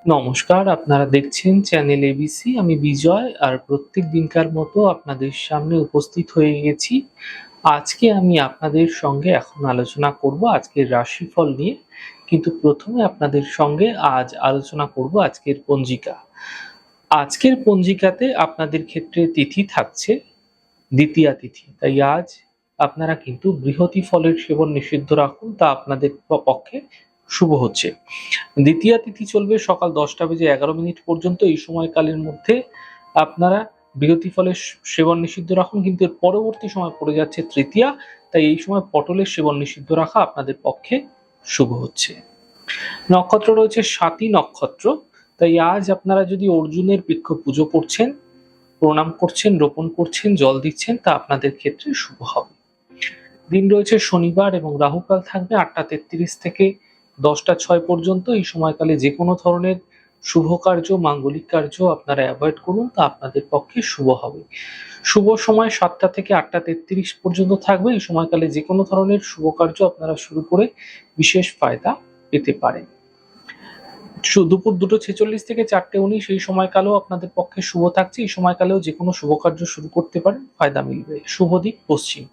নমস্কার, আপনারা দেখছেন চ্যানেল এবিসি। আমি বিজয় আর প্রত্যেক দিনকার মতো আপনাদের সামনে উপস্থিত হয়ে গেছি। আজকে আমি আপনাদের সঙ্গে এখন আলোচনা করব আজকের রাশিফল নিয়ে। কিন্তু প্রথমে আপনাদের সঙ্গে আজ আলোচনা করব আজকের পঞ্জিকা। আজকের পঞ্জিকাতে আপনাদের ক্ষেত্রে তিথি থাকছে দ্বিতীয়া তিথি। তাই আজ আপনারা কিন্তু বৃহতি ফলের সেবন নিষিদ্ধ রাখুন, তা আপনাদের পক্ষে শুভ হচ্ছে। দ্বিতীয়া তিথি চলবে সকাল 10টা বেজে 11 মিনিট পর্যন্ত। এই সময়কালের মধ্যে আপনারা বৃহতি ফলের সেবন নিষিদ্ধ রাখুন, কিন্তু এর পরবর্তী সময় পড়ে যাচ্ছে তৃতীয়া। তাই এই সময় পটলের সেবন নিষিদ্ধ রাখা আপনাদের পক্ষে শুভ হচ্ছে। নক্ষত্র রয়েছে স্বাতী নক্ষত্র। তাই আজ আপনারা যদি অর্জুনের বৃক্ষ পুজো করছেন, প্রণাম করছেন, রোপণ করছেন, জল দিচ্ছেন, তা আপনাদের ক্ষেত্রে শুভ হবে। দিন রয়েছে শনিবার এবং রাহুকাল থাকবে 8টা 33 থেকে 10টা 6 পর্যন্ত। এই সময়কালে যে কোনো ধরনের শুভ কার্য, মাঙ্গলিক কার্য আপনারা অ্যাভয়েড করুন, তা আপনাদের পক্ষে শুভ হবে। শুভ সময় 7টা থেকে 8টা 33 পর্যন্ত থাকবে। এই সময়কালে যে কোনো ধরনের শুভ কার্য আপনারা শুরু করে বিশেষ ফায়দা পেতে পারেন। দুপুর 2টা 46 থেকে 4টে 19 এই সময়কালেও আপনাদের পক্ষে শুভ থাকছে। এই সময়কালেও যে কোনো শুভ কার্য শুরু করতে পারেন, ফায়দা মিলবে। শুভ দিক পশ্চিম।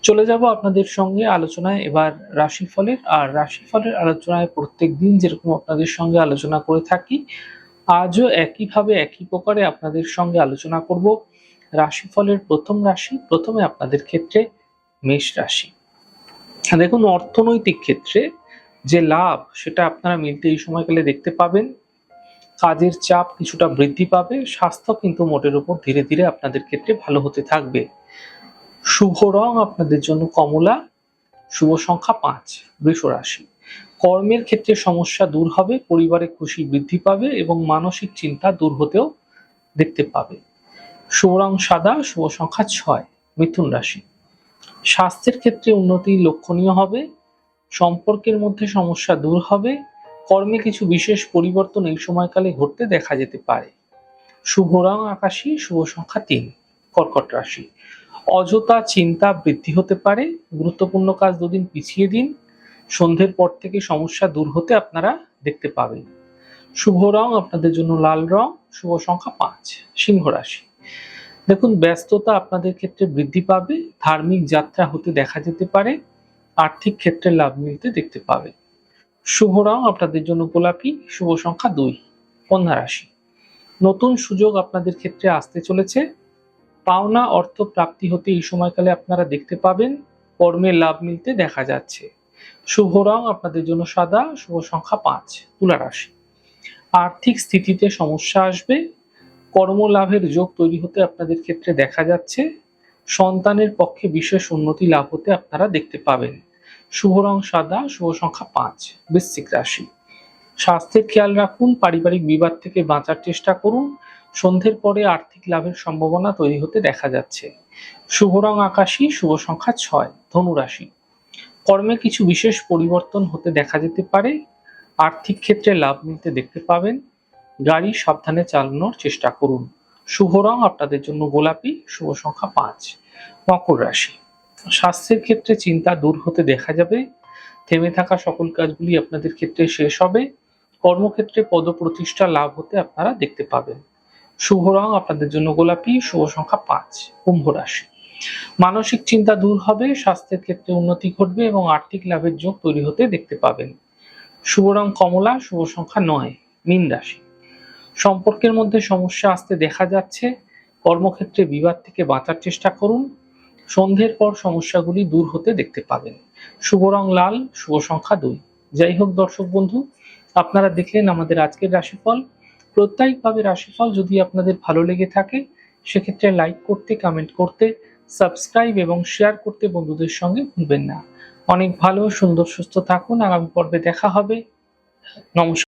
চলে যাব আপনাদের সঙ্গে আলোচনায় এবার রাশিফলের। আর রাশিফলের আলোচনায় প্রত্যেক দিন যেরকম আপনাদের সঙ্গে আলোচনা করে থাকি, আজও একইভাবে একই প্রকারে আপনাদের সঙ্গে আলোচনা করব রাশিফলের প্রথম রাশি। প্রথমে আপনাদের ক্ষেত্রে মেষ রাশি। দেখুন, অর্থনৈতিক ক্ষেত্রে যে লাভ সেটা আপনারা মিলতে এই সময়কালে দেখতে পাবেন। কাজের চাপ কিছুটা বৃদ্ধি পাবে। স্বাস্থ্য কিন্তু মোটের উপর ধীরে ধীরে আপনাদের ক্ষেত্রে ভালো হতে থাকবে। শুভ রং আপনাদের জন্য কমলা। শুভ সংখ্যা 5। বৃষ রাশি। কর্মের ক্ষেত্রে সমস্যা দূর হবে, পরিবারে খুশি বৃদ্ধি পাবে এবং মানসিক চিন্তা দূর হতেও দেখতে পাবে। শুভ রং সাদা। শুভ সংখ্যা 6। মিথুন রাশি। স্বাস্থ্যের ক্ষেত্রে উন্নতি লক্ষণীয় হবে, সম্পর্কের মধ্যে সমস্যা দূর হবে, কর্মে কিছু বিশেষ পরিবর্তন এই সময়কালে ঘটতে দেখা যেতে পারে। শুভ রং আকাশী। শুভ সংখ্যা 3। কর্কট রাশি। অযথা চিন্তা বৃদ্ধি হতে পারে, গুরুত্বপূর্ণ কাজ দুদিন পিছিয়ে দিন। সন্ধ্যের পর থেকে সমস্যা দূর হতে আপনারা দেখতে পাবেন। শুভ রং আপনাদের জন্য লাল রং। শুভ সংখ্যা 5। সিংহ রাশি। দেখুন, ব্যস্ততা আপনাদের ক্ষেত্রে বৃদ্ধি পাবে, ধার্মিক যাত্রা হতে দেখা যেতে পারে, আর্থিক ক্ষেত্রে লাভ মিলতে দেখতে পাবে। শুভ রং আপনাদের জন্য গোলাপি। শুভ সংখ্যা 2। কন্যা রাশি। নতুন সুযোগ আপনাদের ক্ষেত্রে আসতে চলেছে, পাওনা অর্থ প্রাপ্তি হতে এই সময়কালে আপনারা দেখতে পাবেন, কর্মে লাভ মিলতে দেখা যাচ্ছে। শুভ রং আপনাদের জন্য সাদা। শুভ সংখ্যা 5। তুলা রাশি। আর্থিক স্থিতিতে সমস্যা আসবে, কর্মলাভের যোগ তৈরি হতে আপনাদের ক্ষেত্রে দেখা যাচ্ছে, সন্তানের পক্ষে বিশেষ উন্নতি লাভ হতে আপনারা দেখতে পাবেন। শুভ রং সাদা। শুভ সংখ্যা 5। বৃশ্চিক রাশি। স্বাস্থ্যের খেয়াল রাখুন, পারিবারিক বিবাদ থেকে বাঁচার চেষ্টা করুন, সন্ধ্যের পরে আর্থিক লাভের সম্ভাবনা তৈরি হতে দেখা যাচ্ছে। শুভ রং আকাশী। শুভ সংখ্যা 6। ধনু রাশি। কর্মে কিছু বিশেষ পরিবর্তন হতে দেখা যেতে পারে, আর্থিক ক্ষেত্রে লাভ মিলতে দেখতে পাবেন, গাড়ি সাবধানে চালানোর চেষ্টা করুন। শুভ রং আপনাদের জন্য গোলাপি। শুভ সংখ্যা 5। মকর রাশি। স্বাস্থ্যের ক্ষেত্রে চিন্তা দূর হতে দেখা যাবে, থেমে থাকা সকল কাজগুলি আপনাদের ক্ষেত্রে শেষ হবে, কর্মক্ষেত্রে পদপ্রতিষ্ঠা লাভ হতে আপনারা দেখতে পাবেন। শুভ রং আপনাদের জন্য গোলাপি। শুভ সংখ্যা 5। কুম্ভ রাশি। মানসিক চিন্তা দূর হবে, স্বাস্থ্যের ক্ষেত্রে উন্নতি ঘটবে এবং আর্থিক লাভের যোগ তৈরি হতে দেখতে পাবেন। শুভ রং কমলা। শুভ সংখ্যা 9। মীন রাশি। সম্পর্কের মধ্যে সমস্যা আসতে দেখা যাচ্ছে, কর্মক্ষেত্রে বিবাদ থেকে বাঁচার চেষ্টা করুন, সন্ধ্যের পর সমস্যাগুলি দূর হতে দেখতে পাবেন। শুভ রং লাল। শুভ সংখ্যা 2। যাই হোক দর্শক বন্ধু, আপনারা দেখলেন আমাদের আজকের রাশিফল। প্রত্যেকভাবে রাশিফল যদি আপনাদের ভালো লেগে থাকে, সেক্ষেত্রে লাইক করতে, কমেন্ট করতে, সাবস্ক্রাইব এবং শেয়ার করতে বন্ধুদের সঙ্গে ভুলবেন না। অনেক ভালো, সুন্দর, সুস্থ থাকুন। আগামী পর্বে দেখা হবে। নমস্কার।